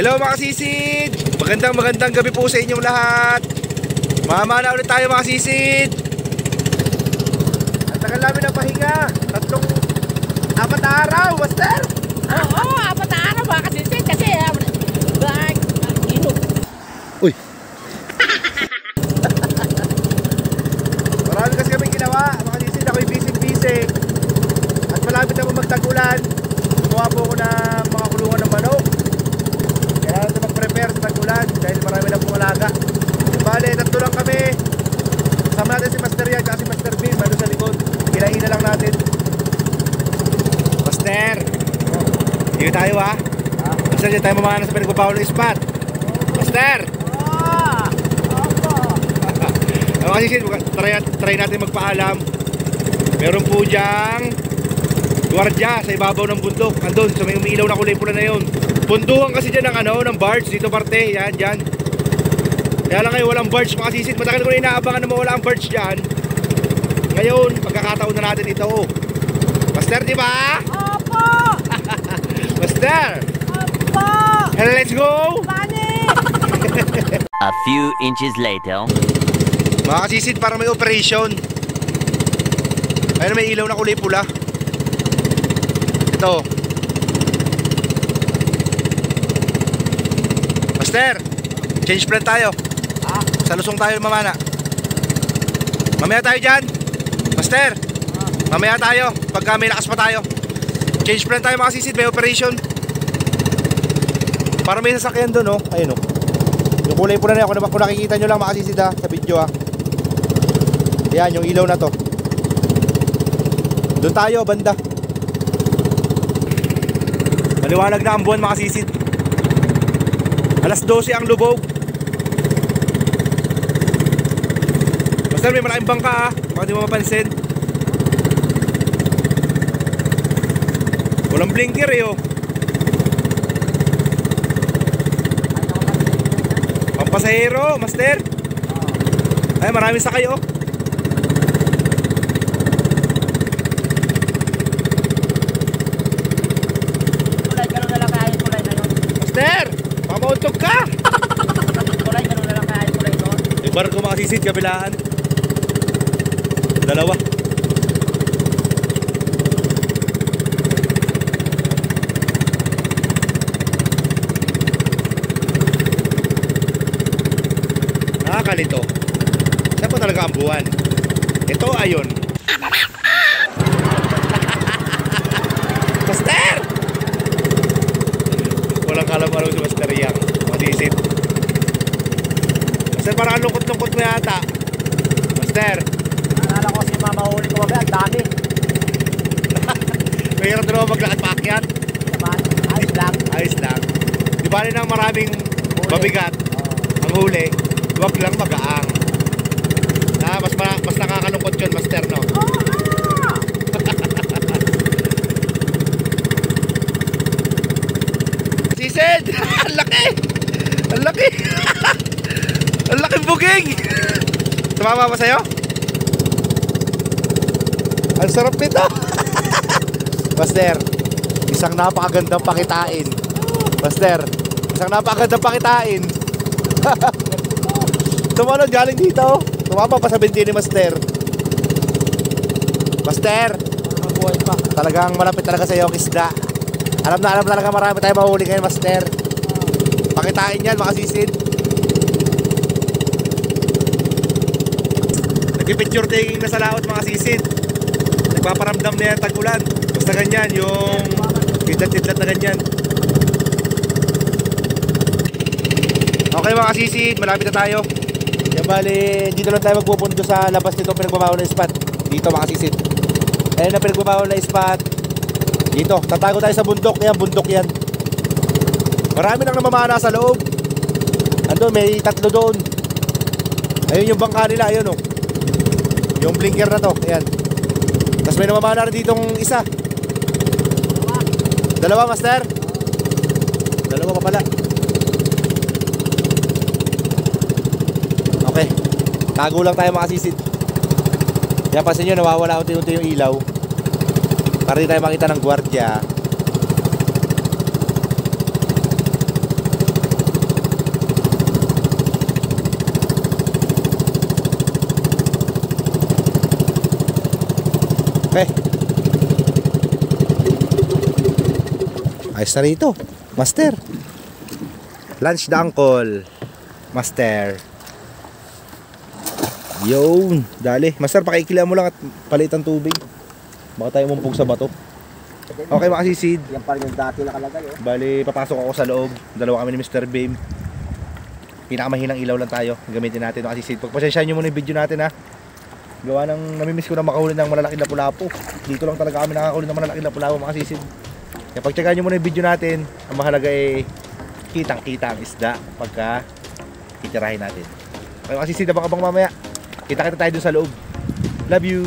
Hello mga sisid! Magandang gabi po sa inyong lahat. Mamana ulit tayo mga sisid. Ang tagal namin ng pahinga. 4 araw, master! Oo, 4 araw mga kasisid kasi inog. Uy! Marami kasi kami ginawa mga sisid. Ako'y busy. At malapit na po magtag-ulan. Gumawa po ako ng mga kulungan ng manok. Kailangan na mag-prepare sa tag-ulan dahil marami na pong alaga. Bale, 3 lang kami. Kasama natin si Master Yan at si Master Bean. Mano sa likod. Hilahin na lang natin. Master! Dito tayo ha. Master, dito tayo mamana sa pinagpapaw ng spot. Master! Ano kasi try natin magpaalam. Meron po diyang gwardiya sa ibabaw ng bundok. Andun, sa may umiilaw na kulay pula na yun. Punduhan kasi dyan ng barge dito parte. Yan, dyan. Kaya lang ngayon walang barge mga sisid. Matagal ko na inaabangan na mawala ang barge dyan. Ngayon, pagkakataon na natin ito. Master, di ba? Opo! Master! Opo! And let's go! Panic! A few inches later. Mga kasisid, parang may operation. Ayun, may ilaw na kulay pula. Ito. Master, change plan tayo. Sa lusong tayo mamana. Mamaya tayo dyan. Master, mamaya tayo. Pagka may lakas pa tayo. Change plan tayo mga sisid, may operation. Para may sasakyan doon, oh. Ayun, oh. Yung kulay pula na yan, kung nakikita nyo lang mga sisid ha, sa video ha. Yan, yung ilaw na to. Doon tayo, banda. Maliwanag na ang buwan mga sisid. Alas 12 ang lubog. Master, may malaking bangka ha. Baka di mo mapansin. Walang blinker eh oh. Pampasahero, master. Ay, maraming sakay oh. Master, mamauntog ka. Kulay, ganun na lang kaya kulay doon. Yung barko mga sisid, kabilaan. 2. Nakakalito. Saan po talaga ang buwan? Ito ayon. Master! Walang kalam-alam si Master Yang. Masisid. Master, parang lungkot-lungkot mo yata. Master. Naalala ko si mama huli ko ang dami. Mayroon na naman maglakad paakyat. Ayos lang. Ayos lang. Di ba rin ang maraming mabigat ang huli, huwag lang magaang. Mas nakakalungkot yun, Master, no? Sisid! Ang laki! Ang laki! Ang laking buging! Tumama ba sa'yo? Ang sarap nito! Master, isang napakagandang pakitain. Master, isang napakagandang pakitain. Tumalon galing dito. Tumama pa sa binti ni Master. Master, Mabuhay pa. talagang malapit talaga sa iyo ang isda. Alam na talaga marami tayo mahuli ngayon, Master. Pakitain yan mga sisid. Nag-picture taking na sa laot mga sisid. Nagpaparamdam na yan tag-ulan. Basta ganyan, yung tidlat-tidlat na ganyan. Okay mga sisid, malapit na tayo. Kaya bali, dito lang tayo magpupunto sa labas nito pinagbabaw na spot. Dito mga sisid. Ayun na pinagbabaw na spot. Dito, tatago tayo sa bundok. Yan, bundok yan. Marami nang namamana sa loob. Ando, may 3 doon. Ayun yung bangka nila, ayun oh. Yung blinker na to, ayan. Tapos may namamana rin ditong isa. 2, Master? 2 pa pala. Okay, tago lang tayo mga sisid. Kaya pansin nyo, nawawala unti-unti yung ilaw. Para di tayo makita ng gwardiya. Okay. Ayos na rito, master. Lunch the uncle, master. Yun, dali. Master, pakikila mo lang at palit ang tubig. Baka tayo mumpog sa bato. Okay mga kasisid. Yan pa rin yung dati nakalagay oh. Bali, papasok ako sa loob. Dalawa kami ni Mr. Bame. Pinakamahinang ilaw lang tayo. Gamitin natin mga kasisid. Pagpasensyahan nyo muna yung video natin ha. Gawa ng namimiss ko na makahuli ng malalaking lapu-lapu. Dito lang talaga kami nakakahuli ng malalaking lapu-lapu mga kasisid. Kaya pagtsagaan nyo muna yung video natin. Ang mahalaga ay kitang-kita ang isda pagka titirahin natin. Okay mga kasisid, abang-abang mamaya. Kita-kita tayo dun sa loob. Love you!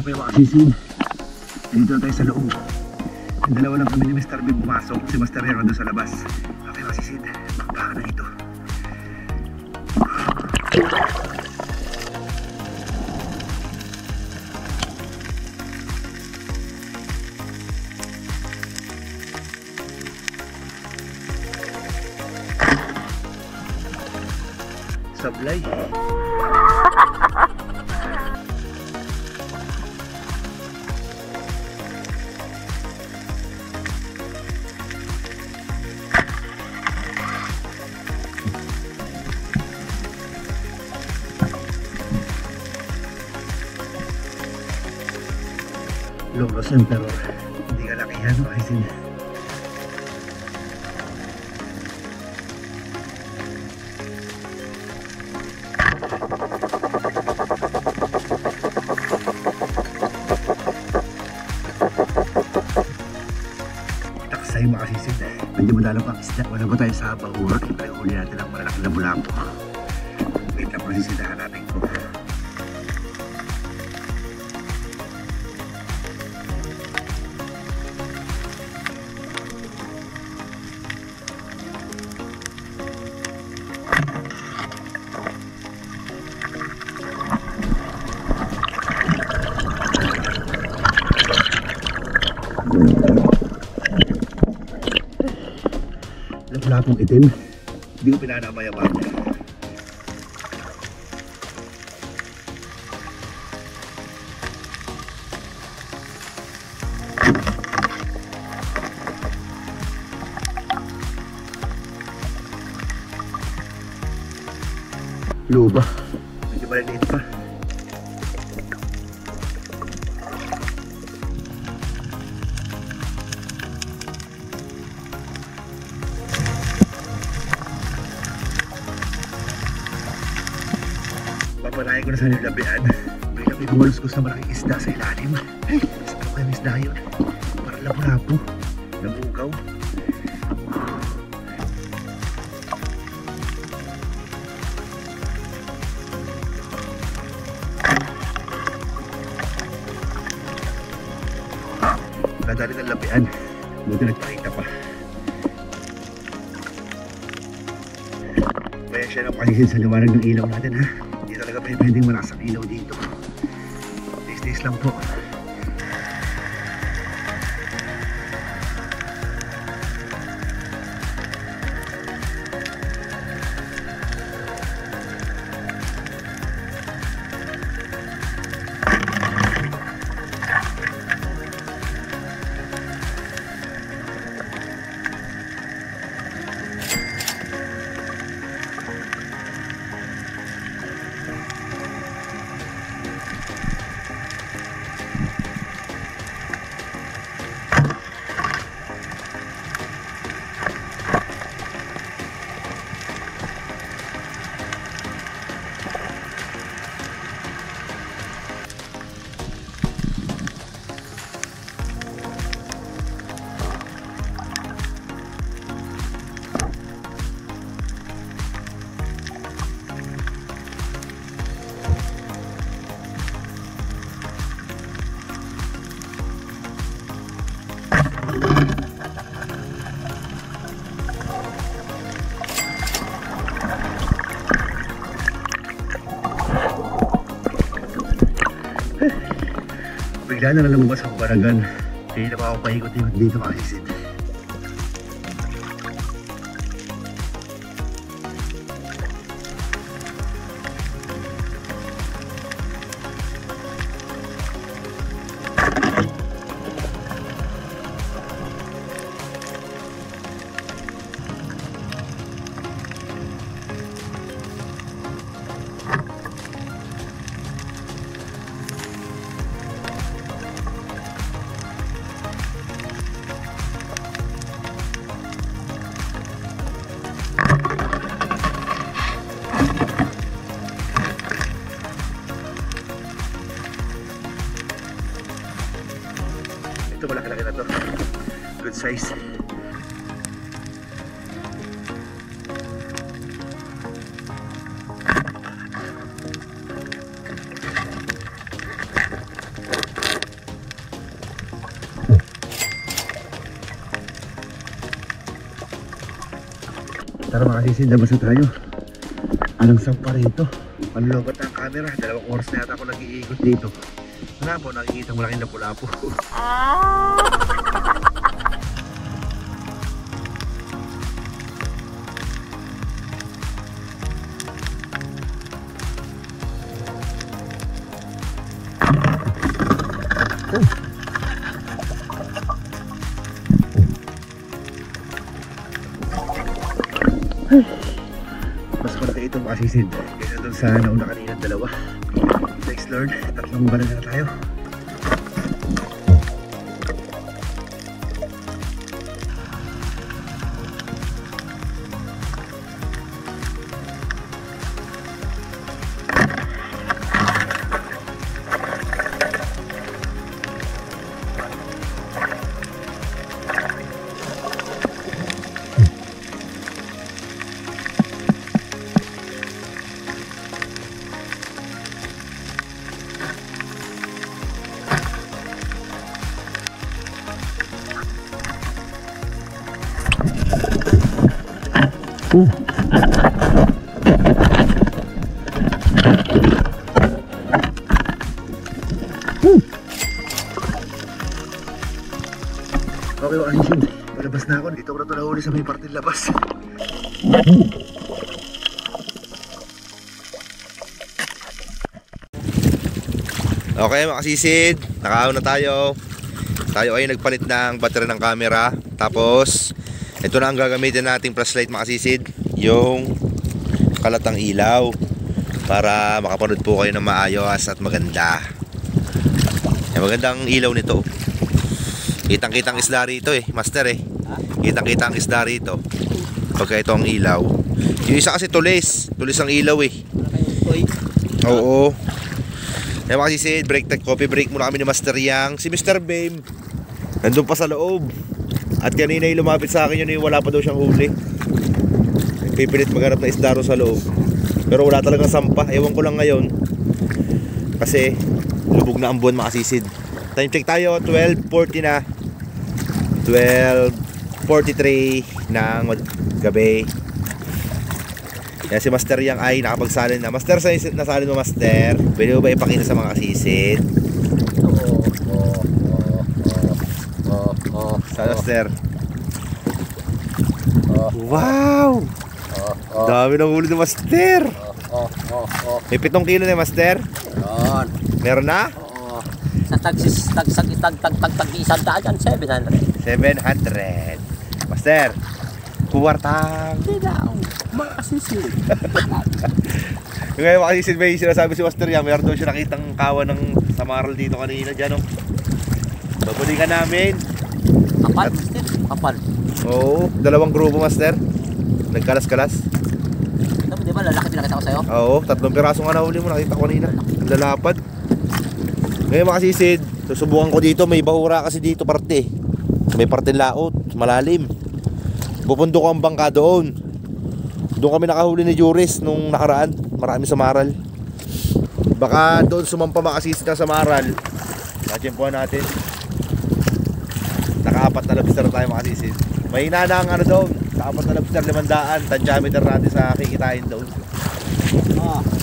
Okay mga kasisid, dito na tayo sa loob. Ang dalawa lang kami ni Mr. Big pumasok. Si Master Hero doon sa labas. Okay mga kasisid, bakbakan na ito. Sablay. Logos Emperor. Hindi ka lakihan o isin. Taksay makasisid. Medyo madalo pang isda. Wala ko tayo sa bahura. Kaya huli natin ang malalaking labu-labu. Wait lang masisidahan natin ko. Lapu-lapong itim. Hindi ko pinanamayaman. Luba. Medyo maliliit pa. Papalayan ko na sa nilabihan. May labi kumaluskos na malaking isda sa ilalim. Ay, isda ko yung isda yun. Parang lapu-lapu. Nabugaw. Nadali ng labihan. Buti nagpakita pa. Kaya siya ng palisin sa liwanag ng ilaw natin ha. Hindi talaga pwedeng malakas ang ilaw dito. Taste lang po. Bigla na lumabas ang baragan. Kaya na pa ako paikot-ikot dito makasisid. size. Tara mga sisid, labas na tayo. Anong saan pa rito? Panlobot ang camera, 2 oras na yata ako nag-iikot dito. Wala po, nakikita mo lang yung lapu-lapu. Mas konti ito mga sisid. Kaya doon sa nauna kanina 2. Thanks Lord, 3 bala na tayo. Okay mga sisid, palabas na ako. Dito ko na ito nahuli sa may parting labas. Okay mga sisid, nakaahon na tayo. Tayo ay nagpalit ng battery ng camera. Tapos ito na ang gagamitin nating flashlight mga sisid, yung kalatang ilaw, para makapanood po kayo ng maayos at maganda. Magandang ilaw nito. Kitang-kitang isda rito master Kitang-kitang isda rito pagka ito ang ilaw. Yung isa kasi tulis ang ilaw Oo. Kaya mga sisid, coffee break muna kami ni Master Yang. Si Mr. Bame nandun pa sa loob. At kanina yung lumapit sa akin yun, wala pa daw siyang huli. Pipilit maghanap na isda ro sa loob. Pero wala talagang sampa. Ewan ko lang ngayon, kasi lubog na ang buwan mga sisid. Time check tayo, 12:40 na. 12:43 ng gabi. Yan si Master Yang ay nakapagsalin na. Master, sa nasalin mo Master? Pwede mo ba ipakita sa mga kasisid? Sa Master. Wow! Dami ng huli ni Master. May 7 kilo na Master? Meron na? Tag-isang daan yan, 700. 700. Master, kuwartang. Mga kasisid. Ngayon makasisid, may sinasabi si Master Yang, mayroon daw siya nakitang kawan ng samaral dito kanina dyan. Babalikan namin. Kapal, Master. Kapal. Oo, 2 grupo Master. Nagkalas-kalas. Ito mo, di ba? Lalaki din nakita ko sa'yo. Oo, 3 piraso nga nahuli mo, nakita ko kanina. Ang lalapad. Ngayon makasisid, susubukan ko dito. May bahura kasi dito parte. May parte laot, malalim. Pupundo ko ang bangka doon. Doon kami nakahuli ni Juris nung nakaraan. Marami samaral. Baka doon sumampa makasisid ng samaral. Natsyempohan natin. Naka-4 na lobster na tayo makasisid. May hina na ang doon. Sa 4 na lobster, 500. Tadyameter natin sa kikitain doon.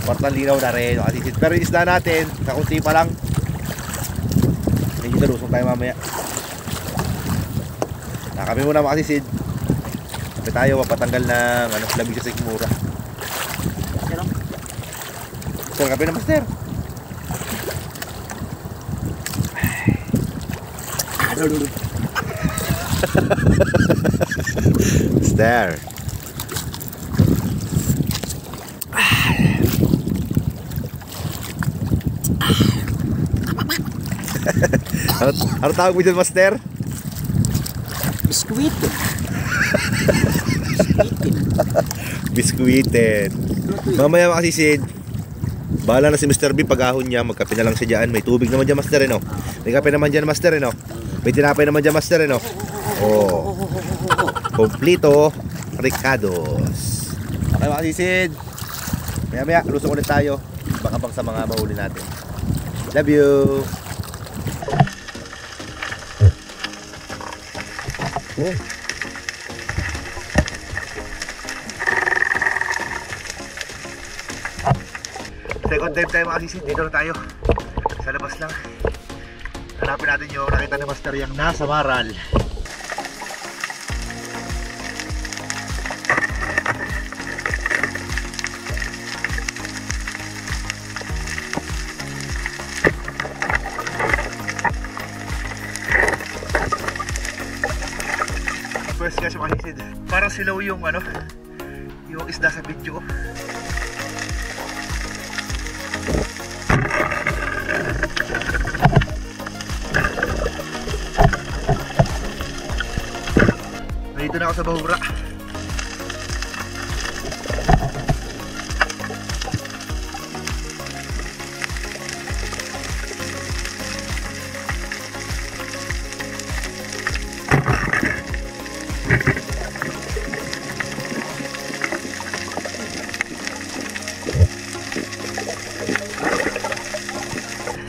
Kwartang linaw na rin makasisid. Pero yung isda natin, kakunti pa lang. Medyo talusong tayo mamaya. Kami muna makasisid. Sabi tayo, mapatanggal ng labig sa sikmura. Sir, kape na Master. Master. Ano tawag mo dyan Master? Biskuit. Biskuitin. Mamaya makasisid, bahala na si Mr. B pag-ahon niya. Magkape na lang siya dyan. May tubig naman dyan Master May kape naman dyan Master May tinapay naman dyan Master Oh, kompleto Ricardos. Okay mga kasisid, maya lusok ulit tayo. Baka sa mga mahuli natin. Love you. Second time tayo mga kasisid. Dito na tayo sa labas lang. Hanapin natin yung nakita ni Master yung nasa Maral. First guys mga kasisid, parang silaw yung yung isda sa video. Dito na ako sa bahura.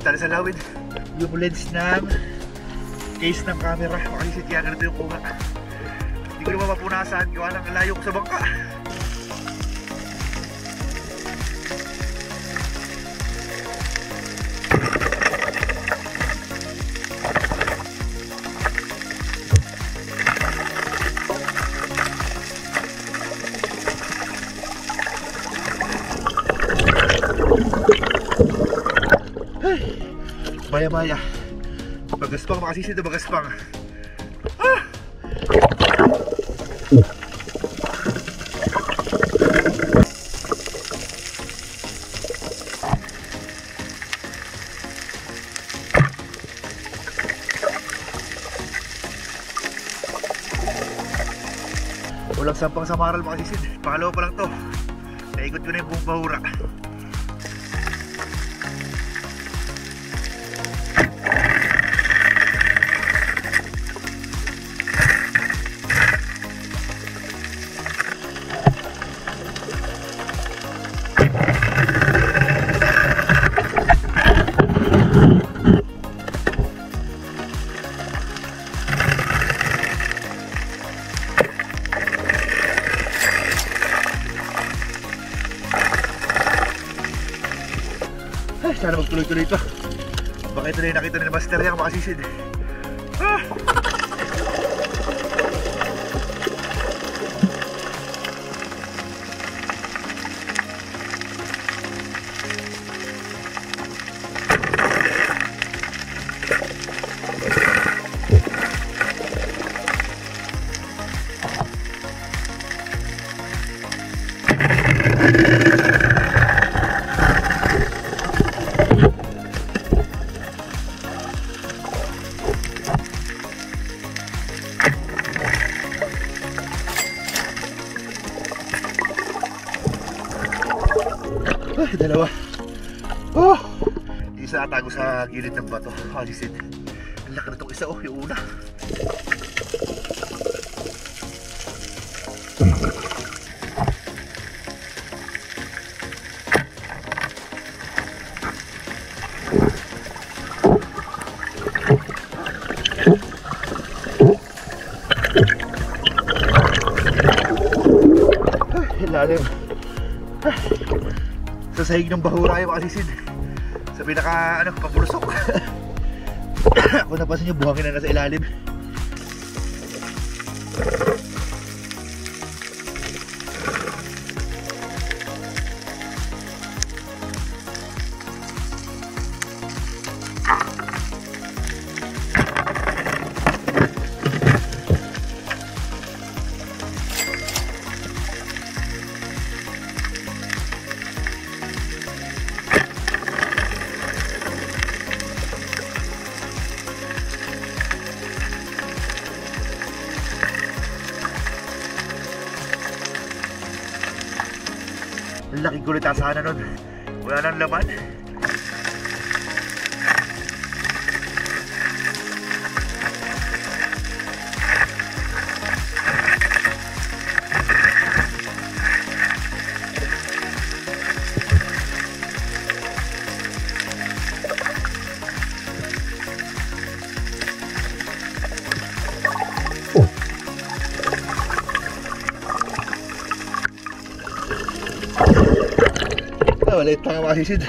Tali sa lawid yung lens ng case ng camera. Makalisit kaya ganito yung kuha. Hindi ko naman mapunasan, gawa lang layo ko sa bangka. Maya-maya Bagaspang makasisid na bagaspang. Walang sampang sa Maral mga kasisid. Pangalawa pa lang to. Naikot ko na yung buong bahura. Sana magtuloy-tuloy ito. Baka ito na yung nakita ni Master yung makasisid. Dalawa. Isa atago sa gilid ng bato. Kasisid. Ang laki na itong isa, yung una. Ilalim. Sa sahig ng bahura yung makasisid. Sa pinaka pabulusok. Kung napansin nyo, buhangin na nasa ilalim. Laking gulit sana nun. Wala nang laman. maliit lang ang masisid.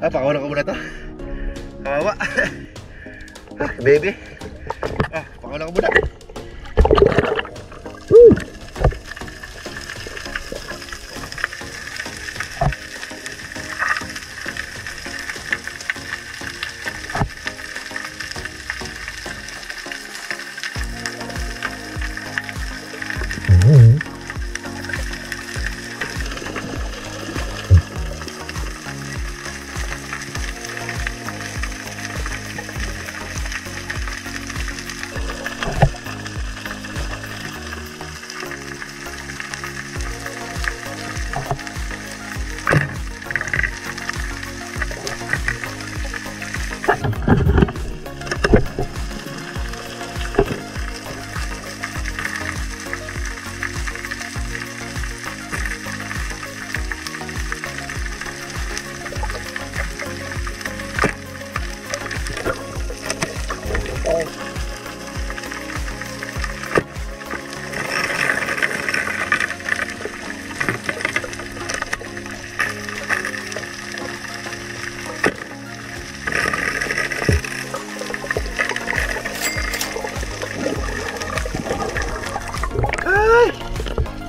Pakawalan ko muna to. Kawawa. Baby. Pakawalan ko muna.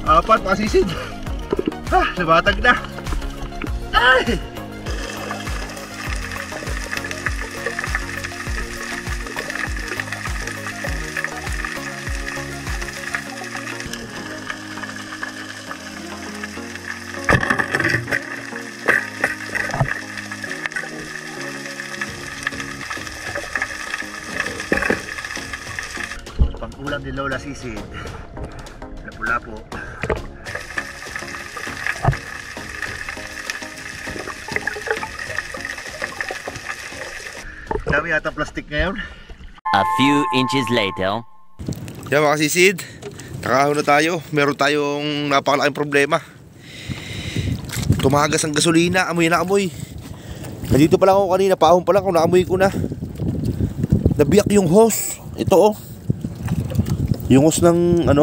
Apat masisid. Nabatag na. Ay! Pang-ulam ni Lola Sisid. Lapu-lapu. Dami yata plastic ngayon. A few inches later. Yan mga sisid, kakahon na tayo. Meron tayong napakalaking problema. Tumagas ang gasolina, amoy na amoy. Nandito pa lang ako kanina, paahon pa lang ako, naamoy ko na. Nabiyak yung hose. Ito yung hose ng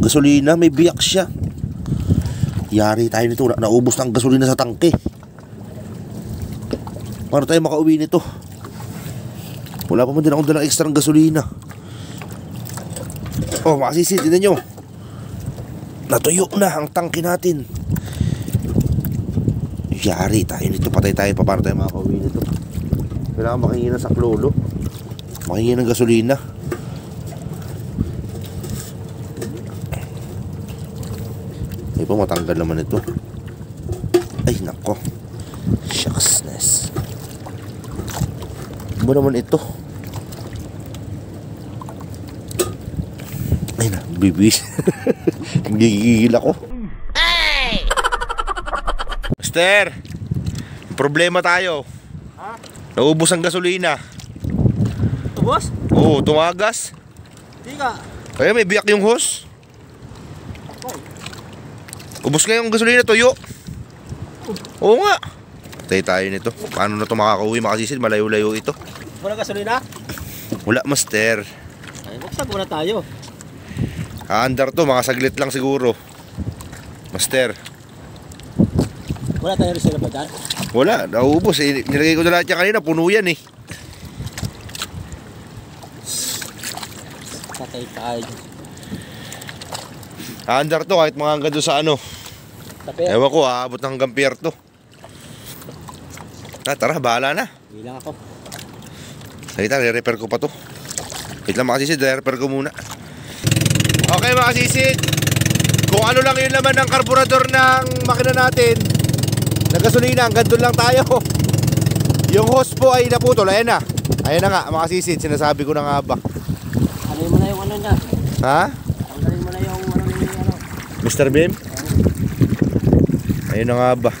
gasolina, may biyak siya. Yari tayo nito, naubos na ang gasolina sa tangke. Paano tayo makauwi nito? Wala pa man din akong dalang extra ng gasolina. Makasisid, tignan nyo. Natuyo na ang tangke natin. Yari tayo nito, patay tayo pa. Paano tayo makauwi nito? Kailangan makingi ng saklolo, makingi ng gasolina. Ay po, matanggal naman ito. Ay nako, shucksness. Ano naman ito? Ay na, bibis. Gigigil ako. Hey! Mister, problema tayo. Ha? Naubos ang gasolina. Ubos? Oo, tumagas. Hindi ka. Kaya may biyak yung hose. Ubos nga yung gasolina, tuyo. Oo nga. Patay tayo nito. Paano na ito makakauwi? Makasisid, malayo-layo ito. Wala gasolina? Wala, master. Ay, buksan muna tayo. Andar to, mga saglit lang siguro. Master. Wala tayo rin sila ba dyan? Wala, naubos. Nilagay ko na lahat yan kanina, puno yan eh. Patay tayo. Andar to, kahit mga hanggang doon sa Tapir. ewan ko, aabot ng hanggang pier to. Tara, bahala na. Bilang ako. Salita, re-repair ko pa to. Wait lang mga sisid, re-repair ko muna. Okay mga sisid, kung ano lang yung laman ng karburador ng makina natin na gasolina, hanggang doon lang tayo. Yung hose po ay naputol, ayan na. Ayan na nga mga sisid, sinasabi ko na nga ba. Tanggalin mo na yung niya. Ha? Tanggalin mo na yung Mr. Bim? Ayun na nga ba.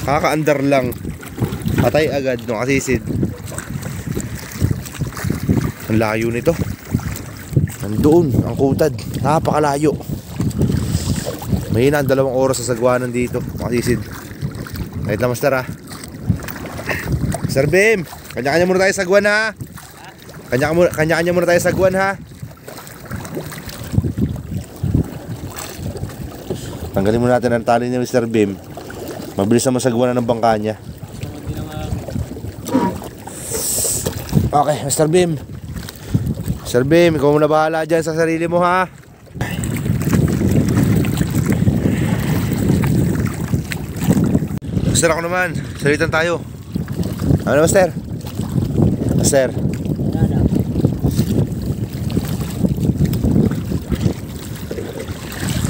Kakaandar lang. Patay agad no kasisid. Ang layo nito. Nandoon ang kutad. Napakalayo. Mahina ang 2 oras sa sagwanan dito kasisid. Kahit lang master ha. Mr. Bim, kanya-kanya muna tayo sagwan ha. Kanya-kanya muna tayo sagwan ha. Tanggalin muna natin ang tali ni Mr. Bim. Mabilis naman sagwa ng bangka niya. Okay, Mr. Beam. Mr. Beam, ikaw muna bahala dyan sa sarili mo, ha? Master, ako naman. Salitan tayo. Ano, Master? Master.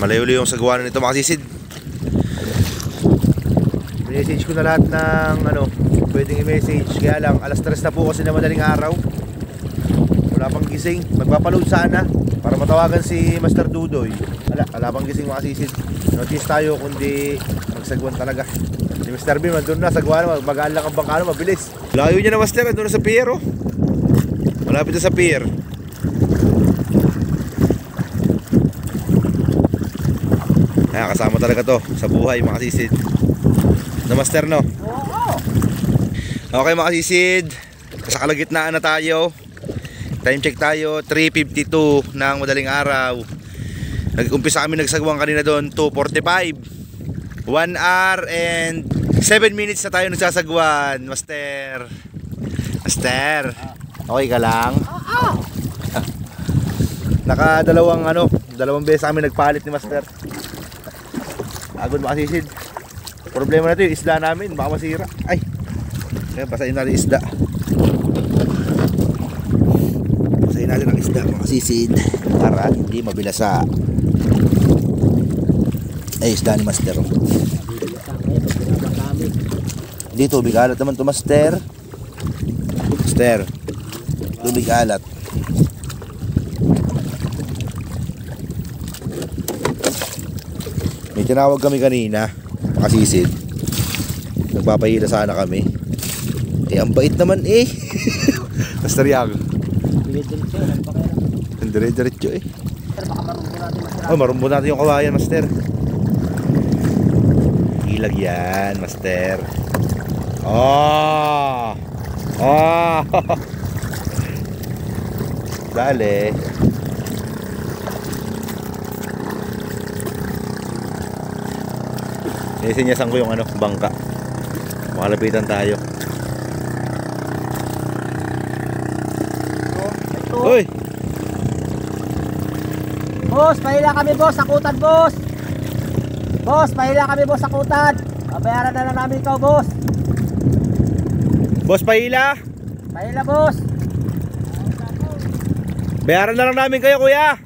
Malayo-layo yung sagwanan nito, makasisid. Message ko na lahat ng pwedeng i-message. Kaya lang, alas 3 na po kasi na madaling araw. Wala pang gising. Magpapaload sana para matawagan si Master Dudoy. Wala pang gising makasisid. Notice tayo kundi magsagwan talaga. Si Mr. Beam, andun na, sagwanan. Magaan lang ang bangkano, mabilis. Layo niya na, Master. Andun na sa pier, oh. Malapit na sa pier. Kaya kasama talaga to sa buhay, mga sisid. Na, Master, no? Oo. Okay, mga sisid. Sa kalagitnaan na tayo. Time check tayo, 3:52 ng madaling araw. Nag-umpisa kami nagsagwang kanina doon, 2:45. 1 hour and 7 minutes na tayo nagsasagwan, Master. Master, okay ka lang? Oo. Dalawang beses kami nagpalit ni Master. Agad makasisid. Problema na ito yung isda namin, baka masira. Ay, kaya basahin natin isda. Basahin natin ang isda, makasisid, para hindi mabilasa. Ay, isda ni Master. Hindi, tubig alat naman to, Master. Master, tubig alat. May tinawag kami kanina, makasisid. Nagpapahila sana kami. Eh, ang bait naman eh. Master Yang. Dire-diretso eh. Oh, marumbo natin yung kawayan, Master. Ilag yan, Master. Oh! Oh! Dale. Sinyasan ko yung bangka. Makalapitan tayo. Uy! Boss, pahila kami, boss. Sakutan, boss. Boss, pahila kami, boss. Sakutan. Babayaran na lang namin ikaw, boss. Boss, pahila. Pahila, boss. Bayaran na lang namin kayo, kuya.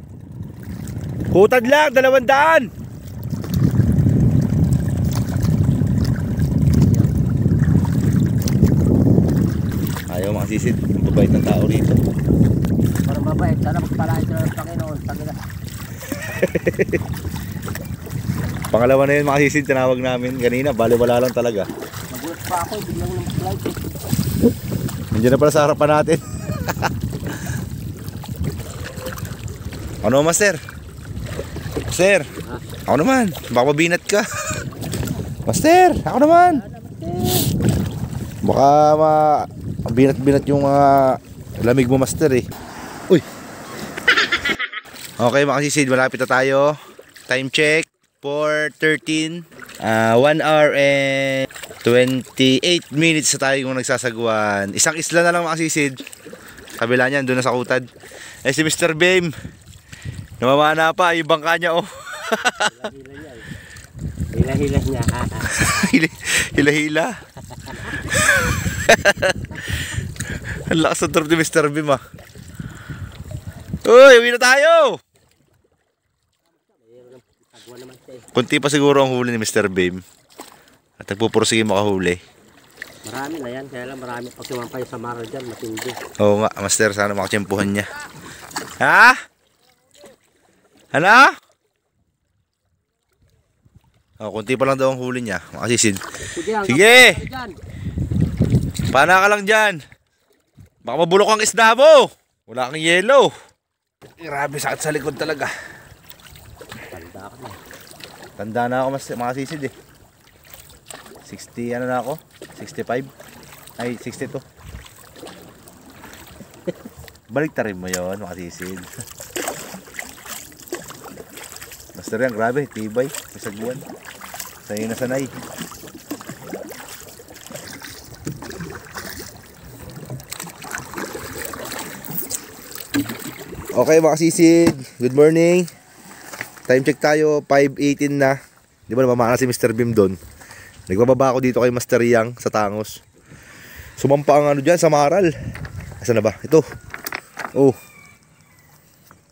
Hutad lang, 200. Ayaw makasisid. Ang babait ng tao rito. Parang mabait. Sana magpalain sila ng Panginoon. Tangina. Pangalawa na yun, makasisid. Tinawag namin kanina. Baliwala lang talaga. Nagulat pa ako. Biglang ng flight. Nandiyan na pala sa harapan natin. Ano, Master? Master, ako naman. Baka mabinat ka. Master, ako naman. Baka binat-binat yung lamig mo, Master eh. Uy. Okay, makasisid, malapit na tayo. Time check, 4:13. 1 hour and 28 minutes na tayo kung nagsasagwan. Isang isla na lang, makasisid. Kabila niyan, doon na sa Kutad. Eh si Mr. Beam, namamana pa, yung bangka niya, oh. Hila-hila niya. Hila-hila. Ang lakas ng drop ni Mr. Beam, ah. Uy, uwi na tayo. Kunti pa siguro ang huli ni Mr. Beam. At nagpupursige makahuli. Marami na yan. Kaya lang marami pag sumampay sa mara dyan. Matindi. Oo nga, Master. Sana makatsyempuhan niya. Ha? Ano? Oh, kunti pa lang daw ang huli niya. Makasisid. Sige! Pana ka lang dyan. Baka mabulok ang isda mo. Wala kang yellow. Grabe, sakit sa likod talaga. Tanda ka na. Tanda na ako, makasisid eh. 60 ano na ako? 65? Ay, 62. Balik ta rin mo yun, makasisid. Master yan, grabe, tibay, masagwan. Sanay na sanay. Okay mga sisid, good morning. Time check tayo, 5:18 na. Di ba namamana si Mr. Beam doon? Nagbababa ako dito kay Master Yang sa Tangos. Sumampa ang ano dyan sa Maral. Asan na ba? Ito. Oh.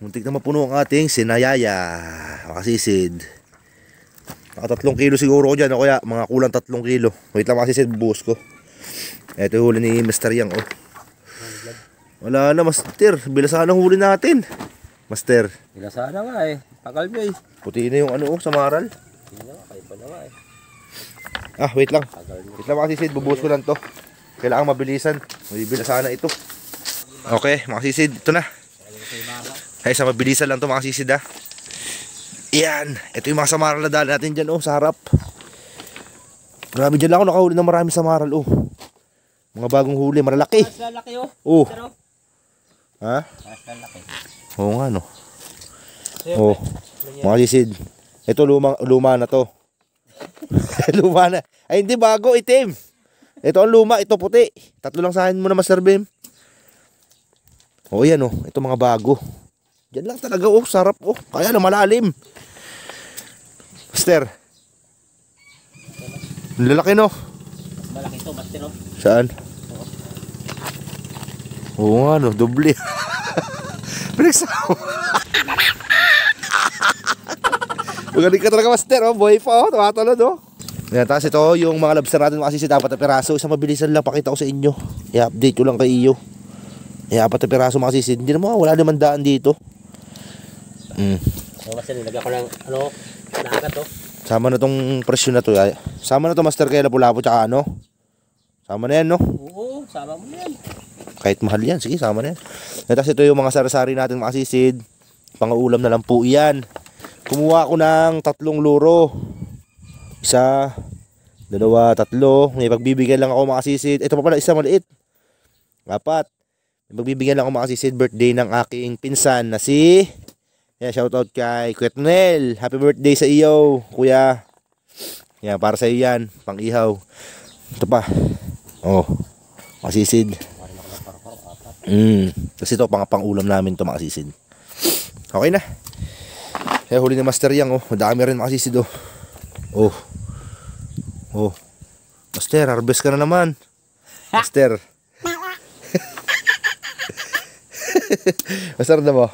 Muntik na mapuno ang ating sinayaya. Mga sisid. Naka 3 kilo siguro ko dyan. O kaya mga kulang 3 kilo. Wait lang mga sisid, bubuhos ko. Ito yung huli ni Mr. Yang. Oh. Wala na Master, bilasan ang huli natin. Master, Bilasan na nga eh. Tagal mo eh. puti na yung ano sa Maral. Hindi na nga, kaiba na nga eh. Wait lang. Tagal mo. Wait lang mga sisid, bubuhos ko lang to. Kailangan mabilisan. Mabibilasan na ito. Okay, mga sisid, ito na. Ay, sa mabilisan lang to mga sisid ha. Yan, ito yung mga sa Maral na dali natin dyan sa harap. Grabe dyan lang ako nakahuli ng marami sa Maral Mga bagong huli, malalaki. Mas lalaki oh. Oh. Pero, Ha? mas lalaki. Oo nga no. Oh, mga sisid. Ito luma na to. Luma na. Ay hindi, bago, itim. Ito ang luma, ito puti. 3 lang sa akin muna Master Beam. Oh yan ito mga bago. Diyan lang talaga sarap Kaya na malalim. Master. Ang lalaki no. Mas malaki to, Master oh. Saan? Oo nga doble. Pinagsama. Magaling ka talaga Master buhay pa tumatalon Yan, tapos ito yung mga lobster natin kasi si dapat na piraso. Isang mabilisan lang pakita ko sa inyo. I-update ko lang kay iyo. 4 na piraso mga sisid. Hindi naman wala naman daan dito. Master, nilagyan ko ng naagat Sama na tong presyo na to. Sama na to Master kaya lapu-lapu tsaka Sama na yan Oo, sama mo yan. Kahit mahal yan, sige sama na yan. Tapos ito yung mga sari-sari natin mga sisid. Pang-ulam na lang po yan. Kumuha ako ng 3 luro. 1, 2, 3. May pagbibigyan lang ako mga sisid. Ito pa pala isa maliit. 4. May pagbibigyan lang ako mga sisid. Birthday ng aking pinsan na si shoutout kay Kuya Tonel. Happy birthday sa iyo kuya. Yan, para sa iyo yan. Pang-ihaw. Ito pa. Mga sisid. Kasi ito pang-ulam namin to mga sisid. Okay na. Kaya huli ni Master Yang madami rin mga sisid Master, harvest ka na naman. Master. Master na mo.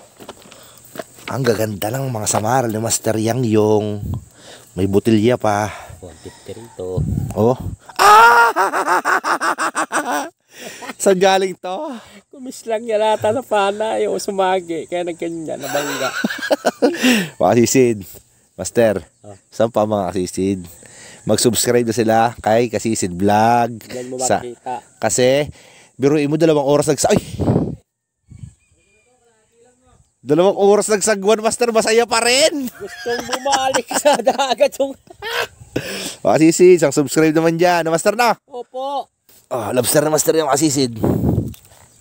Ang gaganda lang mga samaral ni Master Yang yung may butilya pa. 150 rin to. Saan galing to? Kumis lang yan ata na pana yung sumagi. Kaya nagkanya, nabangga. Mga sisid. Master, saan pa mga sisid? Mag-subscribe na sila kay Kasisid Vlog. Diyan mo makikita. Kasi, biruin mo 2 oras Ay! 2 oras nagsagwan, Master, masaya pa rin. Gustong bumalik sa dagat yung... Mga sisid, isang subscribe naman dyan. Master na? Opo. Lobster na Master yung Kasisid.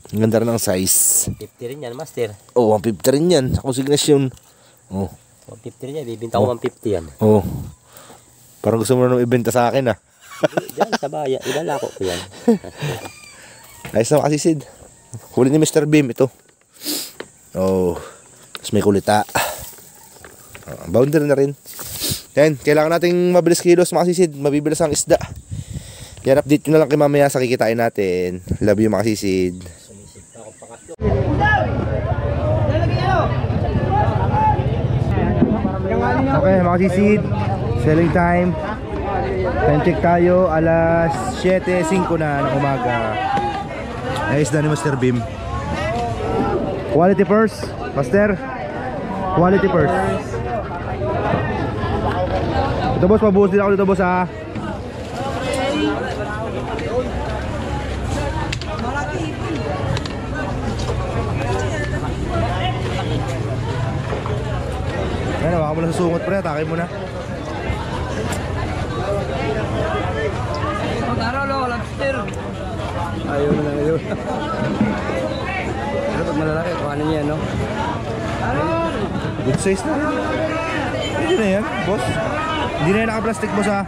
Ang ganda rin ng size. 50 rin yan, Master. 150 rin yan. Sa konsignasyon. 150 rin yan. Bibinta ko 150 yan. Parang gusto mo na ibenta sa akin Diyan sa bayan. Ilalako ko yan. Ayos na Kasisid. Huli ni Mr. Beam ito. Tapos may kulita. Boundary na rin. Yan, kailangan nating mabilis kilos mga sisid. Mabibilas ang isda. Yan, update ko na lang kay mamaya sa kikitain natin. Love you mga sisid. Okay mga sisid, selling time. Time check tayo, alas 7:05 na ng umaga. Ayos na ni Master Beam. Quality purse, Master. Quality purse. Ito boss, mabuhos din ako dito boss ha. Ayan, baka mo na sa sungot pre, atake mo na. Lobster. Ayaw na lang yun. Pero pag malalaki, kuhanin niya, no? Good size na rin. Hindi na yan, boss. Hindi na yan naka-plastic boss ha.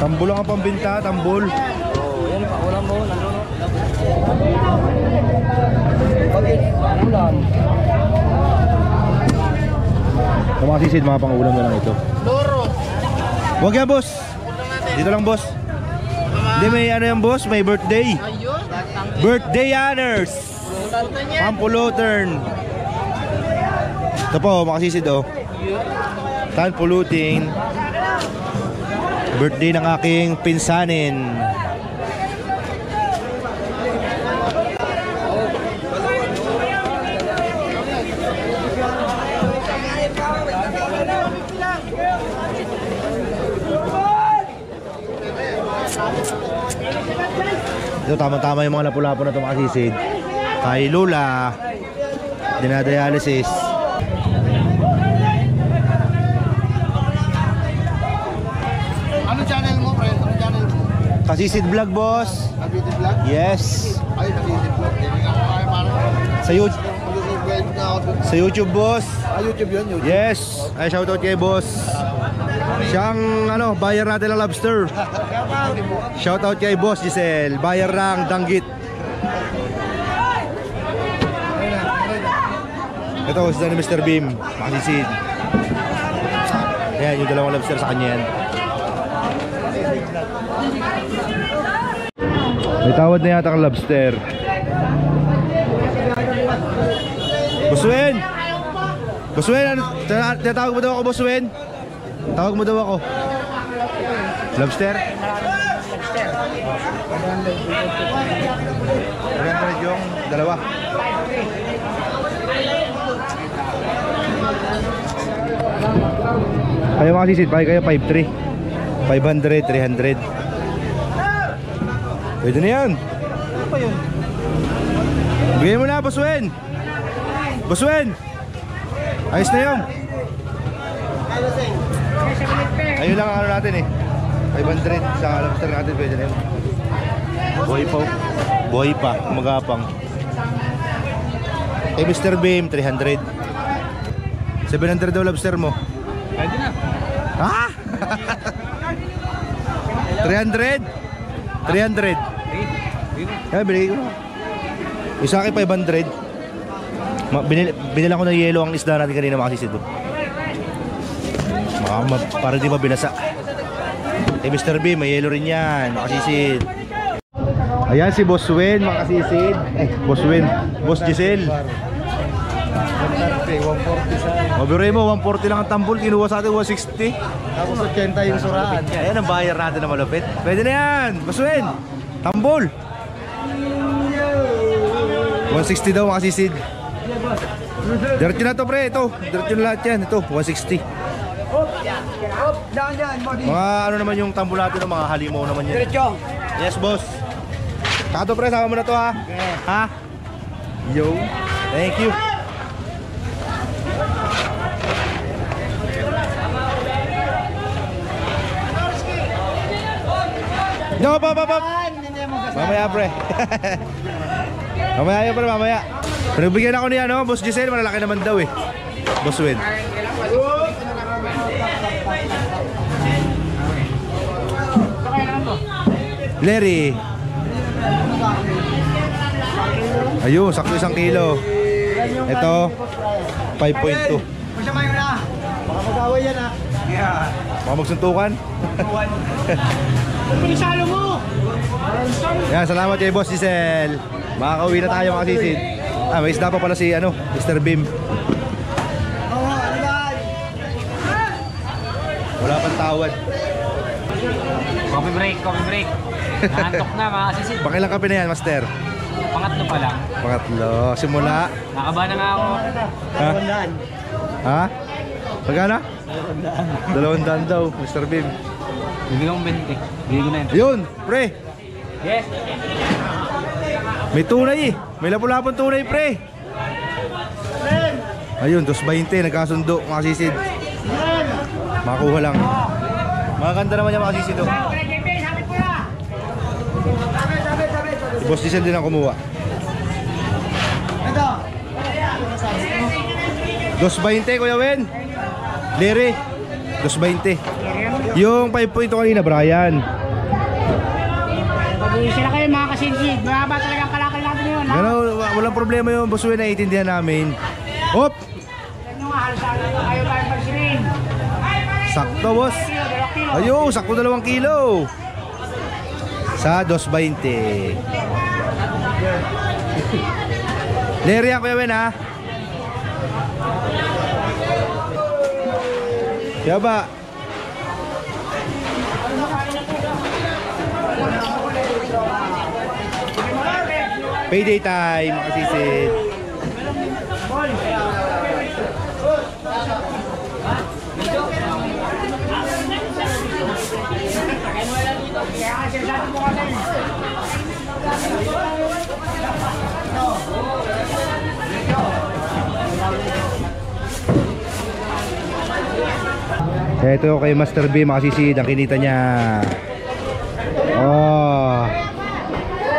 Tambol lang ang pambinta, tambol. Oh, yan pa, walang mo, nanonood. Ulam. Ito mga sisid, mga pang-ulam na lang ito. Loro. Huwag yan, boss. Dito lang, boss. Hindi, may ano yan, boss. May birthday. Ayun. Birthday honors. Pampulutan. Ito po, mga sisid, oh. Pampulutin. Birthday ng aking pinsanin. Ito tama-tama yung mga lapu-lapu na ito mga sisid. Kay Lola, dinadialysis. Ano channel mo, friend? Ano channel mo? Kasisid Vlog, boss. Beauty vlog? Yes. Ay, beauty vlog. Hindi ako kaya parang Sa YouTube, mag-subscribe na ako dun. sa YouTube, boss. YouTube yun, YouTube. Yes. Ay, shoutout kay boss. Siyang ano, buyer natin ng lobster. Shoutout kay boss Giselle, buyer ng danggit. Ito, isa ni Mr. Beam, makasisid. Ayan, yung dalawang lobster sa kanya yan. May tawad na yata ang lobster. Buswen! Buswen, ano? Tinatawag mo daw ako, Buswen? Tawag mo daw ako. Lobster? 300 yung dalawa. Kayo mga sisid, kayo 5-3 500, 300. Pwede na yan. Ano pa yun? Bigay mo na, Buswen. Buswen! Ayos na yun. Ayun lang ang ano natin eh. 500 sa lobster natin, pwede na yun. Buhay pa. Buhay pa, magapang. Eh, Mr. Beam, 300. 700 daw lobster mo. Pwede na. Ha? 300? 300. Eh, binigay ko na. Isa akin 500. Binilang ko ng yelo ang isda natin kanina mga sisid. Para di ba binasa. Eh, Mr. B, may yelo rin yan, makasisid. Ayan si Boss Wen, makasisid. Boss Wen, Boss Giselle. 140 Mabiray mo, 140 lang ang tambol, kinuha sa atin 160. Tapos 80 yung suraan. Ayan ang buyer natin na malupit. Pwede na yan, Boss Wen. Tambol. 160 daw makasisid. Diretso na to pre, ito. Diretso na lahat yan, ito, 160. Mga ano naman yung tambol natin, mga halimaw naman yan. Diretso. Yes, boss. Saka to pre, sama mo na to ha. Ha? Yo. Thank you. No, pop. Mamaya pre. Mamaya yun pre, mamaya. Pinagbigyan ako ni ano, Boss Giselle, malalaki naman daw eh. Boss Win. Larry. Ayun, sakto 1 kilo. Ito 5.2. Masamay ko na. Baka mag-away yan ha. Yeah. Baka magsuntukan. Pinisalo mo. Yan, salamat kay Boss Giselle. Makakauwi na tayo mga sisid. Ah, may isda pa pala si ano, Mr. Beam. Oo, ano ba? Wala pang tawad. Coffee break. Naantok na mga kasisid. Pakilang kape na yan, Master? Pangatlo pa lang. Pangatlo. Simula. Nakabahan na nga ako. Ha? Ha? Pagkana? 200 daw, Mr. Beam. Bibigyan kong 20. Bibigyan ko na yun. Yun, pre. Yes. May tunay eh. May lapu-lapong tunay, pre. Ayun, 220. Nagkasundo, mga sisid. Makuha lang. Maganda naman yung mga sisid. Oh. Si Boss Diesel din ang kumuha. Ito. 220, Kuya Wen. Lere. 220. Yung 5.2 kanina, Brian. Sila kayo mga Sinjid. Mahaba talaga ang kalakal natin yun. Ano, walang problema yun, boss Will, naiintindihan namin. Hop! Ano nga, halos ayaw tayong pagsirin. Sakto, boss. Ayun, sakto 2 kilo. Sa 2.20. Leri yan, Kuya Wen, ha? Yaba. Payday time, mga kasisid. Ito kay Master B, mga kasisid, ang kinita niya. Oh,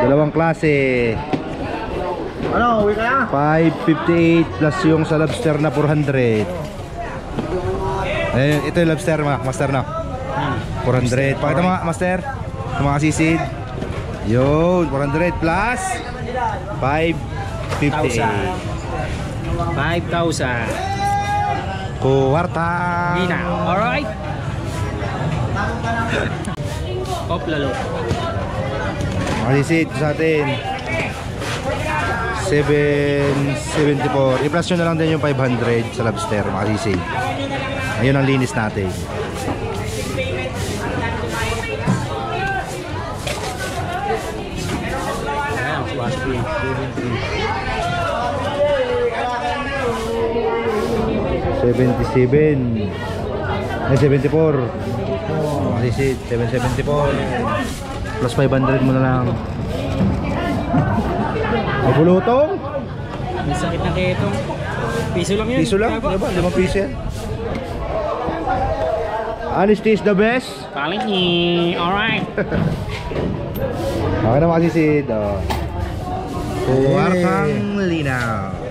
2 klase. Ano, uwi ka na? 558 plus yung sa lobster na 400. Eh, ito yung lobster, master na. 400. Pakita mo, master. Mga kasisid. Yun, 400 plus 558. 5,000. Kuwarta. Gina. Alright. Hop, lalo. Mga kasisid sa atin 774. I-plus nyo na lang din yung 500 sa lobster, mga kasisid. Ayun ang linis natin. $77. Ay, 74. Kasi 774 plus 500 mo na lang. Mabulutong? May sakit na ketong. Piso lang yun. Piso lang? Ano ba? 5 piso yan. Honesty is the best. Paling alright. Okay na, mga kasisid. Kuwartang linaw.